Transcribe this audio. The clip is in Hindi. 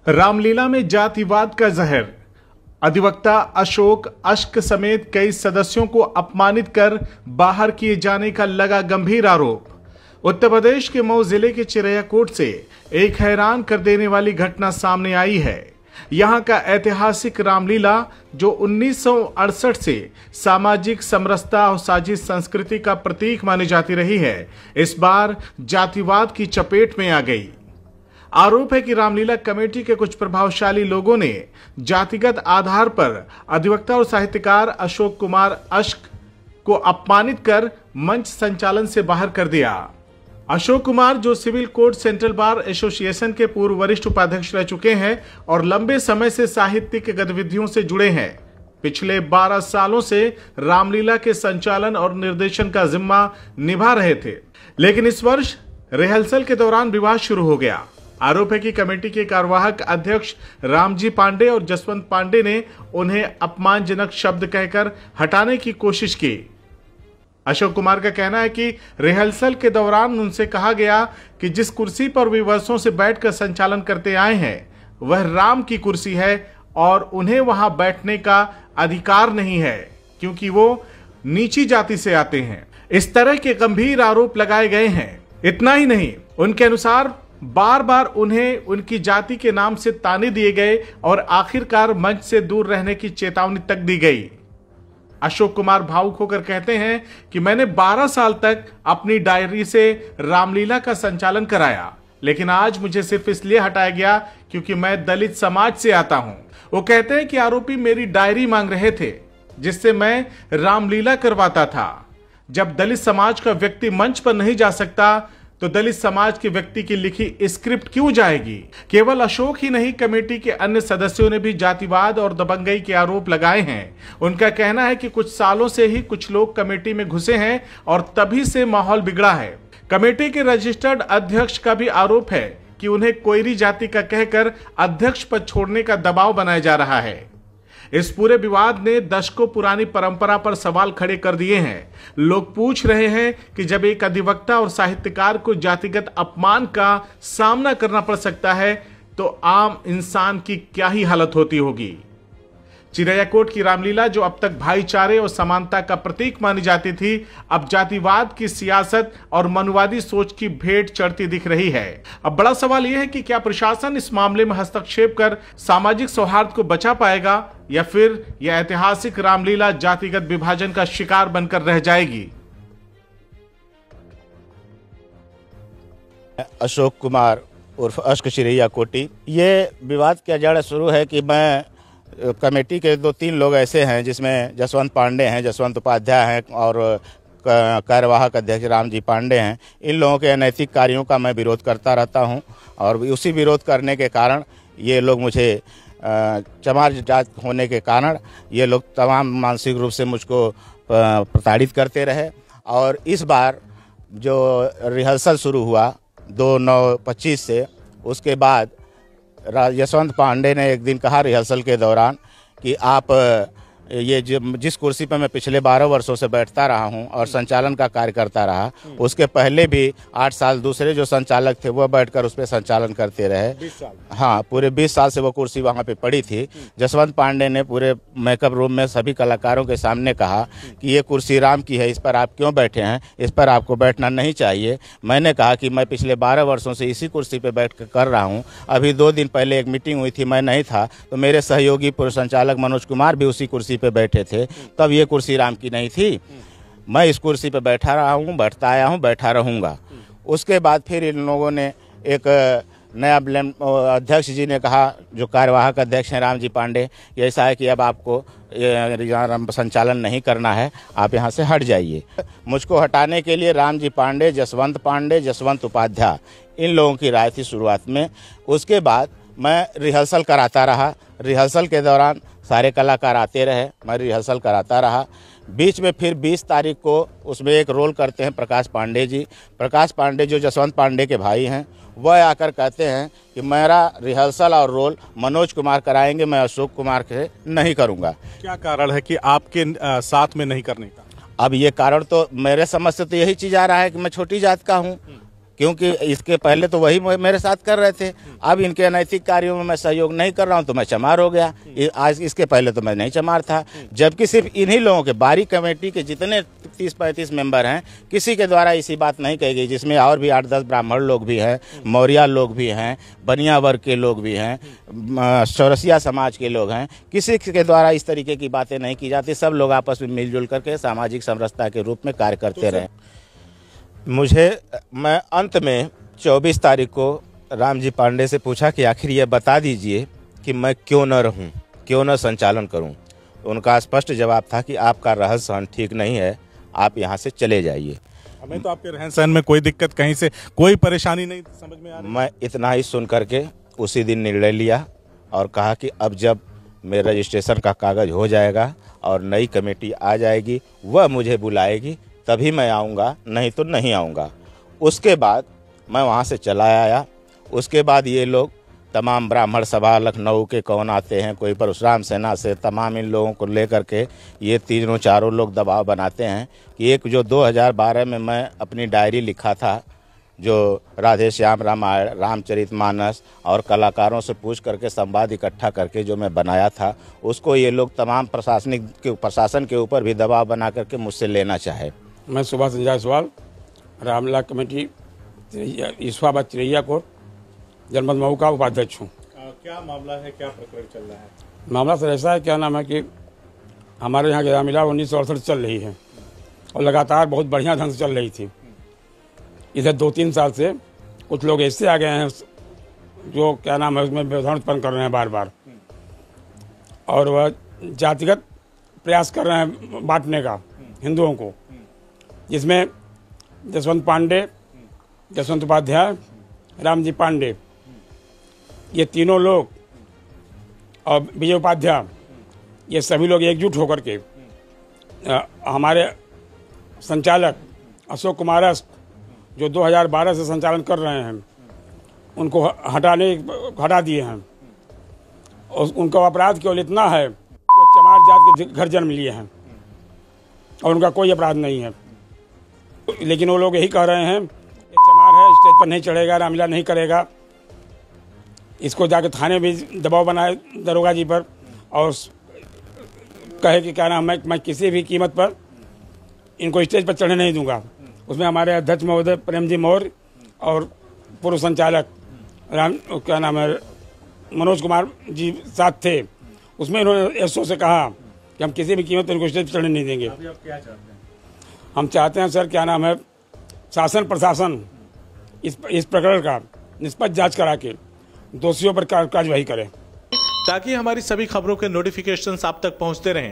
रामलीला में जातिवाद का जहर। अधिवक्ता अशोक अश्क समेत कई सदस्यों को अपमानित कर बाहर किए जाने का लगा गंभीर आरोप। उत्तर प्रदेश के मऊ जिले के चिरैयाकोट से एक हैरान कर देने वाली घटना सामने आई है। यहां का ऐतिहासिक रामलीला जो 1968 से सामाजिक समरसता और साझी संस्कृति का प्रतीक मानी जाती रही है, इस बार जातिवाद की चपेट में आ गई। आरोप है कि रामलीला कमेटी के कुछ प्रभावशाली लोगों ने जातिगत आधार पर अधिवक्ता और साहित्यकार अशोक कुमार अश्क को अपमानित कर मंच संचालन से बाहर कर दिया। अशोक कुमार, जो civil court central bar association के पूर्व वरिष्ठ उपाध्यक्ष रह चुके हैं और लंबे समय से साहित्यिक गतिविधियों से जुड़े हैं, पिछले 12 सालों से रामलीला के संचालन और निर्देशन का जिम्मा निभा रहे थे। लेकिन इस वर्ष रिहर्सल के दौरान विवाद शुरू हो गया। आरोप है कि कमेटी के कार्यवाहक अध्यक्ष रामजी पांडे और जसवंत पांडे ने उन्हें अपमानजनक शब्द कहकर हटाने की कोशिश की। अशोक कुमार का कहना है कि रिहर्सल के दौरान उनसे कहा गया कि जिस कुर्सी पर वे वर्षों से बैठकर संचालन करते आए हैं, वह राम की कुर्सी है और उन्हें वहां बैठने का अधिकार नहीं है क्योंकि वो नीची जाति से आते हैं। इस तरह के गंभीर आरोप लगाए गए हैं। इतना ही नहीं, उनके अनुसार बार बार उन्हें उनकी जाति के नाम से ताने दिए गए और आखिरकार मंच से दूर रहने की चेतावनी तक दी गई। अशोक कुमार भावुक होकर कहते हैं कि मैंने 12 साल तक अपनी डायरी से रामलीला का संचालन कराया, लेकिन आज मुझे सिर्फ इसलिए हटाया गया क्योंकि मैं दलित समाज से आता हूं। वो कहते हैं कि आरोपी मेरी डायरी मांग रहे थे जिससे मैं रामलीला करवाता था। जब दलित समाज का व्यक्ति मंच पर नहीं जा सकता तो दलित समाज के व्यक्ति की लिखी स्क्रिप्ट क्यों जाएगी? केवल अशोक ही नहीं, कमेटी के अन्य सदस्यों ने भी जातिवाद और दबंगई के आरोप लगाए हैं। उनका कहना है कि कुछ सालों से ही कुछ लोग कमेटी में घुसे हैं और तभी से माहौल बिगड़ा है। कमेटी के रजिस्टर्ड अध्यक्ष का भी आरोप है कि उन्हें कोयरी जाति का कहकर अध्यक्ष पद छोड़ने का दबाव बनाया जा रहा है। इस पूरे विवाद ने दशकों पुरानी परंपरा पर सवाल खड़े कर दिए हैं। लोग पूछ रहे हैं कि जब एक अधिवक्ता और साहित्यकार को जातिगत अपमान का सामना करना पड़ सकता है तो आम इंसान की क्या ही हालत होती होगी। चिरैयाकोट की रामलीला, जो अब तक भाईचारे और समानता का प्रतीक मानी जाती थी, अब जातिवाद की सियासत और मनुवादी सोच की भेंट चढ़ती दिख रही है। अब बड़ा सवाल यह है कि क्या प्रशासन इस मामले में हस्तक्षेप कर सामाजिक सौहार्द को बचा पाएगा या फिर यह ऐतिहासिक रामलीला जातिगत विभाजन का शिकार बनकर रह जाएगी। अशोक कुमार उर्फ अश्क चिरैयाकोटी, ये विवाद क्या जड़ शुरू है कि मैं कमेटी के 2-3 लोग ऐसे हैं जिसमें जसवंत पांडे हैं, जसवंत उपाध्याय हैं और कार्यवाहक अध्यक्ष रामजी पांडे हैं। इन लोगों के अनैतिक कार्यों का मैं विरोध करता रहता हूं और उसी विरोध करने के कारण ये लोग मुझे चमार जात होने के कारण ये लोग तमाम मानसिक रूप से मुझको प्रताड़ित करते रहे। और इस बार जो रिहर्सल शुरू हुआ 2/9/25 से, उसके बाद जसवंत पांडे ने एक दिन कहा रिहर्सल के दौरान कि आप ये जिस कुर्सी पर मैं पिछले 12 वर्षों से बैठता रहा हूं और संचालन का कार्य करता रहा, उसके पहले भी 8 साल दूसरे जो संचालक थे वो बैठकर उस पर संचालन करते रहे। 20 साल। हाँ, पूरे 20 साल से वो कुर्सी वहां पे पड़ी थी। जसवंत पांडे ने पूरे मेकअप रूम में सभी कलाकारों के सामने कहा कि ये कुर्सी राम की है, इस पर आप क्यों बैठे हैं, इस पर आपको बैठना नहीं चाहिए। मैंने कहा कि मैं पिछले 12 वर्षों से इसी कुर्सी पर बैठ कर रहा हूँ। अभी 2 दिन पहले एक मीटिंग हुई थी, मैं नहीं था, तो मेरे सहयोगी पूर्व संचालक मनोज कुमार भी उसी कुर्सी पे बैठे थे, तब ये कुर्सी राम की नहीं थी। मैं इस कुर्सी पे बैठा रहा हूँ, बैठता आया हूँ, बैठा रहूँगा। उसके बाद फिर इन लोगों ने एक नया अध्यक्ष जी ने कहा, जो कार्यवाहक अध्यक्ष हैं रामजी पांडे, ये ऐसा है कि अब आपको संचालन नहीं करना है, आप यहाँ से हट जाइए। मुझको हटाने के लिए रामजी पांडे, जसवंत उपाध्याय, इन लोगों की राय थी शुरुआत में। उसके बाद मैं रिहर्सल कराता रहा। रिहर्सल के दौरान सारे कलाकार आते रहे, मैं रिहर्सल कराता रहा। बीच में फिर 20 तारीख को उसमें एक रोल करते हैं प्रकाश पांडे जी। प्रकाश पांडे जो जसवंत पांडे के भाई हैं, वह आकर कहते हैं कि मेरा रिहर्सल और रोल मनोज कुमार कराएंगे, मैं अशोक कुमार के नहीं करूँगा। क्या कारण है कि आपके साथ में नहीं करने का? अब ये कारण तो मेरे समझ से तो यही चीज़ आ रहा है कि मैं छोटी जात का हूँ, क्योंकि इसके पहले तो वही मेरे साथ कर रहे थे। अब इनके अनैतिक कार्यों में मैं सहयोग नहीं कर रहा हूं तो मैं चमार हो गया। आज इसके पहले तो मैं नहीं चमार था, जबकि सिर्फ इन्हीं लोगों के बारी कमेटी के जितने 30-35 मेंबर हैं, किसी के द्वारा ऐसी बात नहीं कही गई, जिसमें और भी 8-10 ब्राह्मण लोग भी हैं, मौर्य लोग भी हैं, बनिया वर्ग के लोग भी हैं, चौरसिया समाज के लोग हैं। किसी के द्वारा इस तरीके की बातें नहीं की जाती। सब लोग आपस में मिलजुल करके सामाजिक समरसता के रूप में कार्य करते रहे। मैं अंत में 24 तारीख को रामजी पांडे से पूछा कि आखिर ये बता दीजिए कि मैं क्यों न रहूं, क्यों न संचालन करूं। उनका स्पष्ट जवाब था कि आपका रहन सहन ठीक नहीं है, आप यहाँ से चले जाइए। हमें तो आपके रहन सहन में कोई दिक्कत, कहीं से कोई परेशानी नहीं समझ में आ रही। मैं इतना ही सुन करके उसी दिन निर्णय लिया और कहा कि अब जब मेरे रजिस्ट्रेशन का कागज हो जाएगा और नई कमेटी आ जाएगी, वह मुझे बुलाएगी, तभी मैं आऊँगा, नहीं तो नहीं आऊँगा। उसके बाद मैं वहाँ से चला आया। उसके बाद ये लोग तमाम ब्राह्मण सभा लखनऊ के कौन आते हैं, कोई परशुराम सेना से, तमाम इन लोगों को लेकर के ये तीनों चारों लोग दबाव बनाते हैं कि एक जो 2012 में मैं अपनी डायरी लिखा था, जो राधे श्याम रामायण, रामचरितमानस और कलाकारों से पूछ करके संवाद इकट्ठा करके जो मैं बनाया था, उसको ये लोग तमाम प्रशासन के ऊपर भी दबाव बना करके मुझसे लेना चाहे। मैं सुभाष जायसवाल, रामलीला कमेटी इस्वाबाद चिरैया कोट जनपद मऊ का उपाध्यक्ष हूँ। क्या मामला है, क्या प्रकरण चल रहा है? मामला सर ऐसा है, क्या नाम है कि हमारे यहाँ की रामलीला 1968 चल रही है और लगातार बहुत बढ़िया ढंग से चल रही थी। इधर 2-3 साल से कुछ लोग ऐसे आ गए हैं जो क्या नाम है उसमें व्यवधान उत्पन्न कर रहे हैं बार बार, और वह जातिगत प्रयास कर रहे हैं बांटने का हिंदुओं को, जिसमें जसवंत पांडे, जसवंत उपाध्याय, रामजी पांडे, ये तीनों लोग और विजय उपाध्याय, ये सभी लोग एकजुट होकर के हमारे संचालक अशोक कुमार जो 2012 से संचालन कर रहे हैं, उनको हटा दिए हैं। और उनका अपराध केवल इतना है कि चमार जात के घर जन्म लिए हैं और उनका कोई अपराध नहीं है। लेकिन वो लोग यही कह रहे हैं कि चमार है, स्टेज पर नहीं चढ़ेगा, रामलीला नहीं करेगा। इसको जाके थाने भी दबाव बनाए दरोगा जी पर और कहे कि क्या नाम है, मैं किसी भी कीमत पर इनको स्टेज पर चढ़ने नहीं दूंगा। उसमें हमारे अध्यक्ष महोदय प्रेम जी मौर्य और पूर्व संचालक क्या नाम है मनोज कुमार जी साथ थे। उसमें इन्होंने एसओ से कहा कि हम किसी भी कीमत पर इनको स्टेज पर चढ़ने नहीं देंगे। अभी आप क्या चाहते हैं? हम चाहते हैं सर, क्या नाम है, शासन प्रशासन इस प्रकरण का निष्पक्ष जांच करा के दोषियों पर कार्रवाई करे। ताकि हमारी सभी खबरों के नोटिफिकेशंस आप तक पहुंचते रहें,